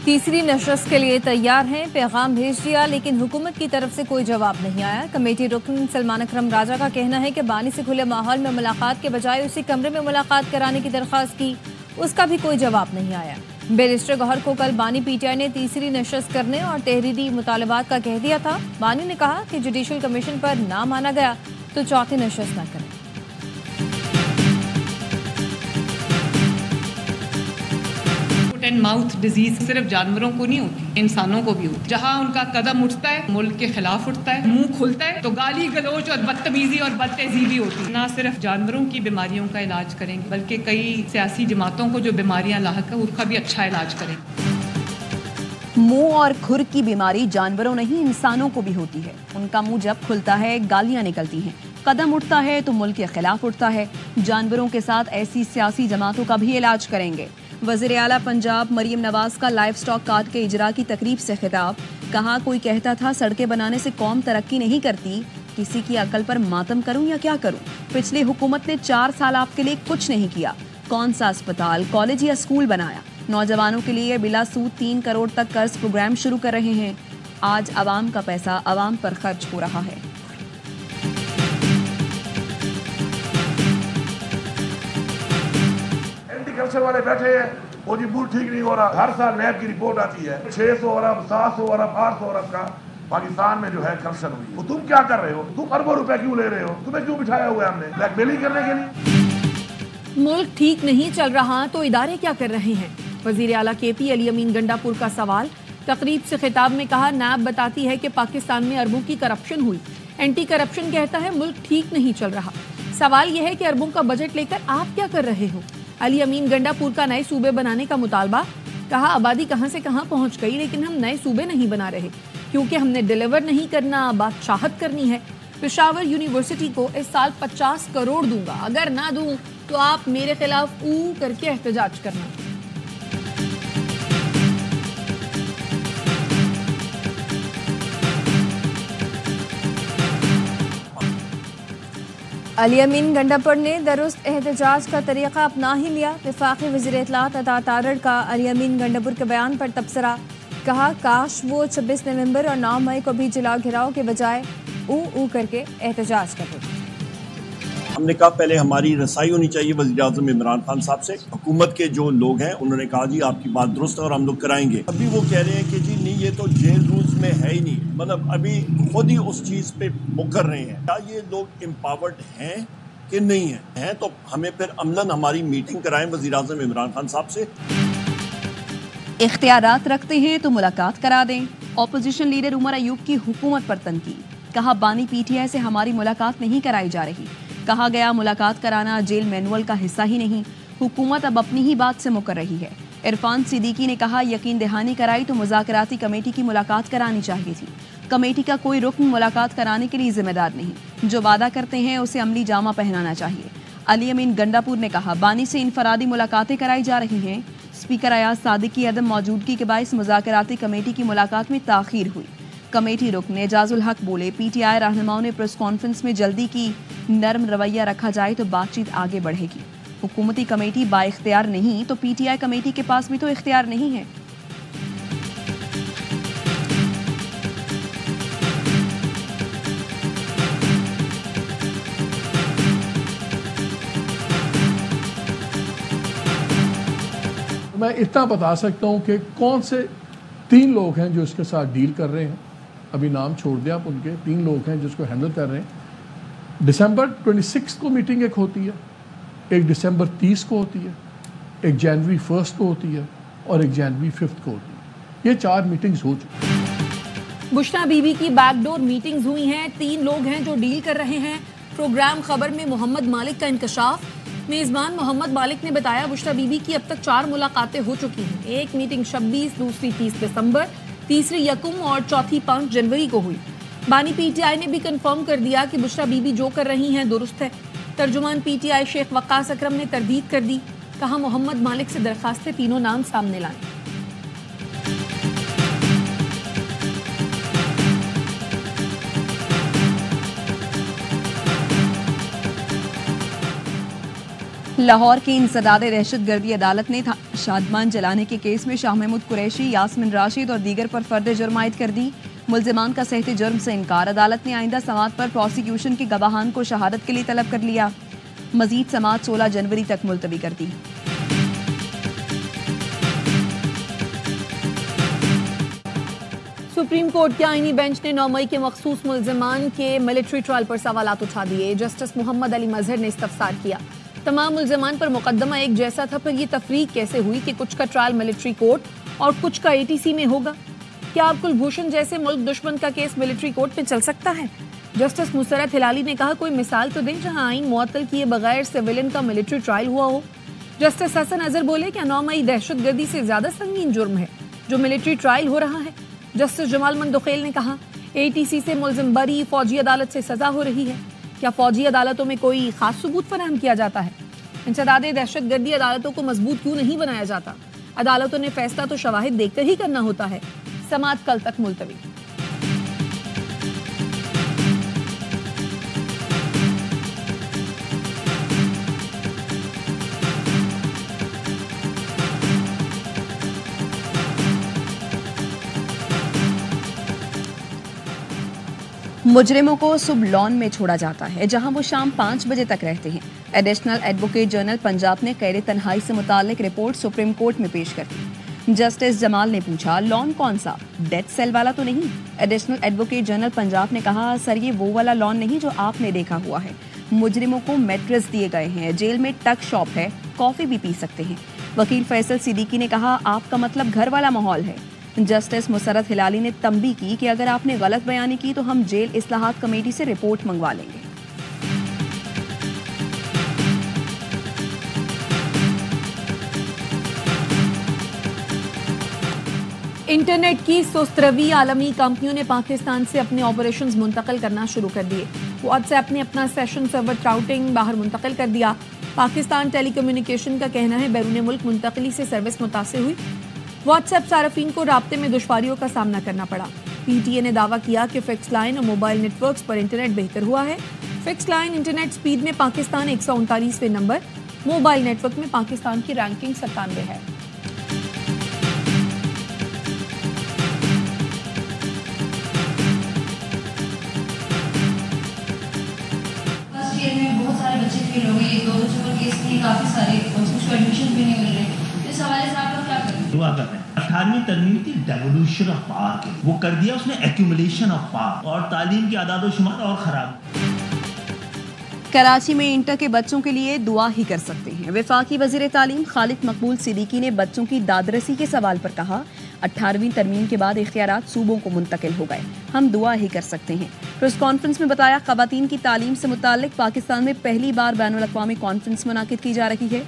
تیسری نشست کے لیے تیار ہیں، پیغام بھیج دیا لیکن حکومت کی طرف سے کوئی جواب نہیں آیا۔ کمیٹی رکن سلمان اکرم راجہ کا کہنا ہے کہ بانی سے کھلے ماحول میں ملاقات کے بجائے اسی کمرے میں ملاقات کرانے کی درخواست کی، اس کا بھی کوئی جواب نہیں آیا۔ بیرسٹر گوہر کو کل بانی پی ٹی آئی نے تیسری نشست کرنے اور تحریری مطالبات کا کہہ دیا تھا۔ بانی نے کہا کہ جوڈیشل کمیشن پر نہ مانا گیا تو چوتھی نشست نہ کریں۔ اینڈ ماؤتھ ڈیزیز صرف جانوروں کو نہیں ہوتی، انسانوں کو بھی ہوتی۔ جہاں ان کا قدم اٹھتا ہے ملک کے خلاف اٹھتا ہے، منہ کھلتا ہے تو گالی گلوچ اور بدتمیزی اور بدتہذیبی ہوتی ہے۔ نہ صرف جانوروں کی بیماریوں کا علاج کریں گے بلکہ کئی سیاسی جماعتوں کو جو بیماریاں لاحق ہیں اس کا بھی اچھا علاج کریں گے۔ منہ اور کھر کی بیماری جانوروں نہیں انسانوں کو بھی ہوتی ہے۔ ان کا منہ جب کھلتا ہے گالیاں نکلتی ہیں، قدم اٹھتا ہے تو ملک کے خلاف اٹھتا ہے۔ جانوروں کے ساتھ ایسی سیاسی جماعتوں کا بھی علاج کریں گے۔ وزیر اعلیٰ پنجاب مریم نواز کا لائف سٹاک کارڈ کے اجرا کی تقریب سے خطاب، کہا کوئی کہتا تھا سڑکیں بنانے سے قوم ترقی نہیں کرتی، کسی کی عقل پر ماتم کروں یا کیا کروں؟ پچھلی حکومت نے 4 سال آپ کے لیے کچھ نہیں کیا، کون سا اسپتال، کالج یا اسکول بنایا؟ نوجوانوں کے لیے بلا سود 3 کروڑ تک قرض پروگرام شروع کر رہے ہیں۔ آج عوام کا پیسہ عوام پر خرچ ہو رہا ہے۔ کلچر والے بیٹھے ہیں، وہ جی ملک ٹھیک نہیں ہو رہا، ہر سال نیب کی رپورٹ آتی ہے 600 ارب 700 ارب 800 ارب کا پاکستان میں جو ہے کرپشن ہوئی ہے۔ تم کیا کر رہے ہو؟ تم اربوں روپے کیوں لے رہے ہو؟ تمہیں کیوں بٹھایا ہوا ہے ہم نے بلیک میلنگ کرنے کے لیے؟ ملک ٹھیک نہیں چل رہا تو ادارے کیا کر رہے ہیں؟ وزیر اعلیٰ کے پی علی امین گنڈا پور کا سوال۔ تقریب سے خطاب میں کہا نیب بتاتی ہے کہ پاکستان میں اربوں کی کرپشن ہوئی، اینٹی کرپشن کہتا ہے ملک ٹھیک نہیں چل رہا۔ سوال یہ ہے کہ اربوں کا بجٹ لے کر آپ کیا کر رہے ہو؟ علی امین گنڈا پور کا نئے صوبے بنانے کا مطالبہ، کہا آبادی کہاں سے کہاں پہنچ گئی لیکن ہم نئے صوبے نہیں بنا رہے کیونکہ ہم نے ڈیلیور نہیں کرنا، بادشاہت کرنی ہے۔ پشاور یونیورسٹی کو اس سال 50 کروڑ دوں گا، اگر نہ دوں تو آپ میرے خلاف کر کے احتجاج کرنا۔ علی امین گنڈاپور نے درست احتجاج کا طریقہ اپنا ہی لیا۔ وفاقی وزیر اطلاعات عطا تارڑ کا علی امین گنڈاپور کے بیان پر تبصرہ، کہا کاش وہ 26 نومبر اور 9 مئی کو بھی جلا گھراؤ کے بجائے کر کے احتجاج کرتے۔ ہم نے کہا پہلے ہماری رسائی ہونی چاہیے وزیر اعظم عمران خان صاحب سے۔ حکومت کے جو لوگ ہیں انہوں نے کہا جی آپ کی بات درست ہے اور ہم لوگ کرائیں گے۔ ابھی وہ کہہ رہے ہیں کہ جی نہیں یہ تو جیل رولز میں ہے ہی نہیں، مطلب ابھی خود ہی اس چیز پہ مکر رہے ہیں۔ کیا یہ لوگ امپاورڈ ہیں کہ نہیں ہیں تو ہمیں پھر عملاً ہماری میٹنگ کرائیں وزیر اعظم عمران خان صاحب سے۔ اختیارات رکھتے ہیں تو ملاقات کرا دیں۔ اپوزیشن لیڈر عمر ایوب کی حکومت پر تنقید، کہا بانی پی ٹی آئی سے ہماری ملاقات نہیں کرائی جا رہی، کہا گیا ملاقات کرانا جیل مینول کا حصہ ہی نہیں، حکومت اب اپنی ہی بات سے مکر رہی ہے۔ عرفان صدیقی نے کہا یقین دہانی کرائی تو مذاکراتی کمیٹی کی ملاقات کرانی چاہیے تھی، کمیٹی کا کوئی رکن ملاقات کرانے کے لیے ذمہ دار نہیں، جو وعدہ کرتے ہیں اسے عملی جامہ پہنانا چاہیے۔ علی امین گنڈاپور نے کہا بانی سے انفرادی ملاقاتیں کرائی جا رہی ہیں، اسپیکر ایاز صادق کی عدم موجودگی کے باعث مذاکراتی کمیٹی کی ملاقات میں تاخیر ہوئی۔ کمیٹی رکن اعجاز الحق بولے پی ٹی آئی رہنماؤں نے پریس کانفرنس میں جلدی کی، نرم رویہ رکھا جائے تو بات چیت آگے بڑھے گی۔ حکومتی کمیٹی با اختیار نہیں تو پی ٹی آئی کمیٹی کے پاس بھی تو اختیار نہیں ہے۔ میں اتنا بتا سکتا ہوں کہ کون سے 3 لوگ ہیں جو اس کے ساتھ ڈیل کر رہے ہیں، ابھی نام چھوڑ دیں آپ، ان کے 3 لوگ ہیں جو اس کو ہینڈل کر رہے ہیں۔ دسمبر 26 کو میٹنگ ایک ہوتی ہے، ایک دسمبر 30 کو ہوتی ہے، ایک جنوری 1 کو ہوتی ہے اور ایک جنوری 5 کو ہوتی ہے۔ یہ 4 میٹنگز ہو چکی ہیں۔ بشرا بی بی کی بیک ڈور میٹنگز ہوئی ہیں، 3 لوگ ہیں جو ڈیل کر رہے ہیں۔ پروگرام خبر میں محمد مالک کا انکشاف، میزبان محمد مالک نے بتایا بشرا بی بی کی اب تک 4 ملاقاتیں ہو چکی ہیں، ایک میٹنگ 26، دوسری 30 دسمبر، تیسری 1 اور چوتھی 5 جنوری کو ہوئی۔ بانی پی ٹی آئی نے بھی کنفرم کر دیا کہ بشرا بی بی جو کر رہی ہیں درست ہے۔ ترجمان پی ٹی آئی شیخ وقاص اکرم نے تردید کر دی، کہا محمد مالک سے درخواست ہے 3 نام سامنے لائیں۔ لاہور کی انسداد دہشت گردی عدالت نے شادمان جلانے کے کیس میں شاہ محمود قریشی، یاسمین راشد اور دیگر پر فرد جرم عائد کر دی۔ ملزمان کا صحت جرم سے انکار۔ عدالت نے آئندہ سماعت پر پروسیکیوشن کے گواہان کو شہادت کے لیے طلب کر لیا۔ مزید سماعت 16 جنوری تک ملتوی کر دی۔ سپریم کورٹ کے آئینی بینچ نے 9 مئی کے مخصوص ملزمان کے ملٹری ٹرائل پر سوالات اٹھا دیے۔ جسٹس محمد علی مظہر نے استفسار کیا۔ تمام ملزمان پر مقدمہ ایک جیسا تھا، پر یہ تفریق کیسے ہوئی کہ کچھ کا ٹرائل ملٹری کورٹ اور کچھ کا ATC میں ہوگا؟ کیا اب کلبھوشن جیسے ملک دشمن کا کیس ملٹری کورٹ میں چل سکتا ہے؟ جسٹس مسرت ہلالی نے کہا، کوئی مثال تو دیں جہاں آئین معطل کیے بغیر سویلین کا ملٹری ٹرائل ہوا ہو۔ جسٹس حسن اظہر بولے، کیا 9 مئی دہشت گردی سے زیادہ سنگین جرم ہے جو ملٹری ٹرائل ہو رہا ہے؟ جسٹس جمال مندوخیل نے کہا، ATC سے ملزم بری، فوجی عدالت سے سزا ہو رہی ہے، کیا فوجی عدالتوں میں کوئی خاص ثبوت فراہم کیا جاتا ہے؟ انسداد دہشت گردی عدالتوں کو مضبوط کیوں نہیں بنایا جاتا؟ عدالتوں نے فیصلہ تو شواہد دیکھ کر ہی کرنا ہوتا ہے۔ سماعت کل تک ملتوی۔ مجرموں کو صبح لان میں چھوڑا جاتا ہے جہاں وہ شام 5 بجے تک رہتے ہیں۔ ایڈیشنل ایڈوکیٹ جنرل پنجاب نے قید تنہائی سے متعلق رپورٹ سپریم کورٹ میں پیش کر دی۔ جسٹس جمال نے پوچھا، لان کون سا؟ ڈیتھ سیل والا تو نہیں؟ ایڈیشنل ایڈوکیٹ جنرل پنجاب نے کہا، سر یہ وہ والا لان نہیں جو آپ نے دیکھا ہوا ہے۔ مجرموں کو میٹرس دیے گئے ہیں، جیل میں ٹک شاپ ہے، کافی بھی پی سکتے ہیں۔ وکیل فیصل صدیقی نے کہا، آپ کا مطلب گھر والا ماحول ہے۔ جسٹس مسرت ہلالی نے تنبیہ کی کہ اگر آپ نے غلط بیانی کی تو ہم جیل اصلاحات کمیٹی سے رپورٹ منگوا لیں گے۔ انٹرنیٹ کی سست روی، عالمی کمپنیوں نے پاکستان سے اپنے آپریشنز منتقل کرنا شروع کر دیے۔ واٹس ایپ نے اپنا سیشن سرور راؤٹنگ باہر منتقل کر دیا۔ پاکستان ٹیلی کمیونیکیشن کا کہنا ہے بیرون ملک منتقلی سے سروس متاثر ہوئی۔ واٹس ایپ صارفین کو رابطے میں دشواریوں کا سامنا کرنا پڑا۔ PTA نے دعویٰ کیا کہ فکس لائن اور موبائل نیٹ ورکس پر انٹرنیٹ بہتر ہوا ہے۔ فکس لائن انٹرنیٹ سپیڈ میں پاکستان 139ویں نمبر، موبائل نیٹ ورک میں پاکستان کی رینکنگ 97 ہے۔ بہت سارے بچے فیل ہو گئے، 2 بچوں کا کیس نہیں، کافی سارے اس کو ایڈمیشن بھی نہیں مل رہے۔ اس حوالے سے آپ کیا کریں؟ دعا کر رہے ہیں۔ 18ویں ترمیم تھی ڈیولوشن آف پاور، وہ کر دیا اس نے ایکومولیشن آف پاور، اور تعلیم کے اعداد و شمار اور خراب۔ کراچی میں انٹر کے بچوں کے لیے دعا ہی کر سکتے ہیں۔ وفاقی وزیر تعلیم خالد مقبول صدیقی نے بچوں کی دادرسی کے سوال پر کہا، 18ویں ترمیم کے بعد اختیارات صوبوں کو منتقل ہو گئے، ہم دعا ہی کر سکتے ہیں۔ پریس کانفرنس میں بتایا، خواتین کی تعلیم سے متعلق پاکستان میں پہلی بار بین الاقوامی کانفرنس منعقد کی جا رہی ہے۔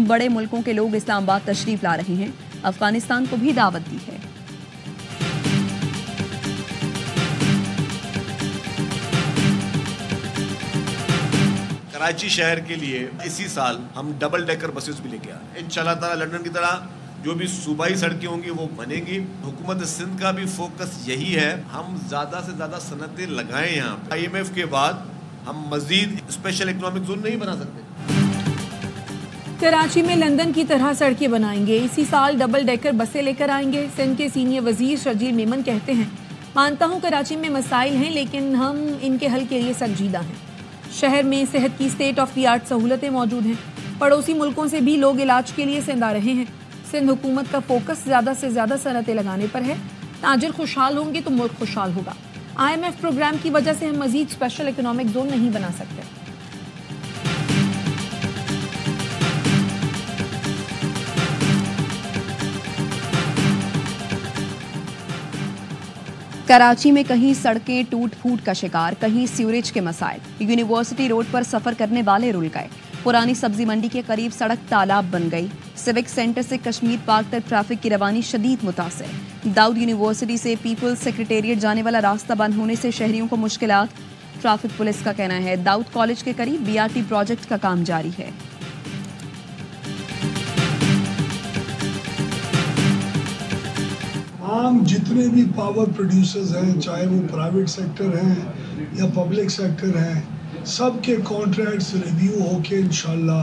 بڑے ملکوں کے لوگ اسلام آباد تشریف لا رہے ہیں، افغانستان کو بھی دعوت دی ہے۔ کراچی شہر کے لیے اسی سال ہم ڈبل ڈیکر بسز بھی لے کے آ رہے ہیں۔ انشاءاللہ تعالی لندن کی طرح جو بھی صوبائی سڑکیں ہوں گی وہ بنیں گی۔ حکومت سندھ کا بھی فوکس یہی ہے، ہم زیادہ سے زیادہ صنعتیں لگائیں یہاں پہ۔ IMF کے بعد ہم مزید اسپیشل اکنامک زون نہیں بنا سکتے۔ کراچی میں لندن کی طرح سڑکیں بنائیں گے، اسی سال ڈبل ڈیکر بسیں لے کر آئیں گے۔ سندھ کے سینئر وزیر شرجیل میمن کہتے ہیں، مانتا ہوں کراچی میں مسائل ہیں لیکن ہم ان کے حل کے لیے سنجیدہ ہیں۔ شہر میں صحت کی اسٹیٹ آف دی آرٹ سہولتیں موجود ہیں، پڑوسی ملکوں سے بھی لوگ علاج کے لیے سندھ آ رہے ہیں۔ سندھ حکومت کا فوکس زیادہ سے زیادہ صنعتیں لگانے پر ہے۔ تاجر خوشحال ہوں گے تو ملک خوشحال ہوگا۔ IMF پروگرام کی وجہ سے ہم مزید اسپیشل اکنامک زون نہیں بنا سکتے۔ کراچی میں کہیں سڑکیں ٹوٹ پھوٹ کا شکار، کہیں سیوریج کے مسائل۔ یونیورسٹی روڈ پر سفر کرنے والے رل گئے۔ پرانی سبزی منڈی کے قریب سڑک تالاب بن گئی۔ سیوک سینٹر سے کشمیر پارک تک ٹریفک کی روانی شدید متاثر۔ داؤد یونیورسٹی سے پیپلز سیکریٹریٹ جانے والا راستہ بند ہونے سے شہریوں کو مشکلات۔ ٹریفک پولیس کا کہنا ہے داؤد کالج کے قریب BRT پروجیکٹ کا کام جاری ہے۔ تمام جتنے بھی پاور پروڈیوسرز ہیں، چاہے وہ پرائیویٹ سیکٹر ہیں یا پبلک سیکٹر ہیں، سب کے کانٹریکٹس ریویو ہو کے انشاءاللہ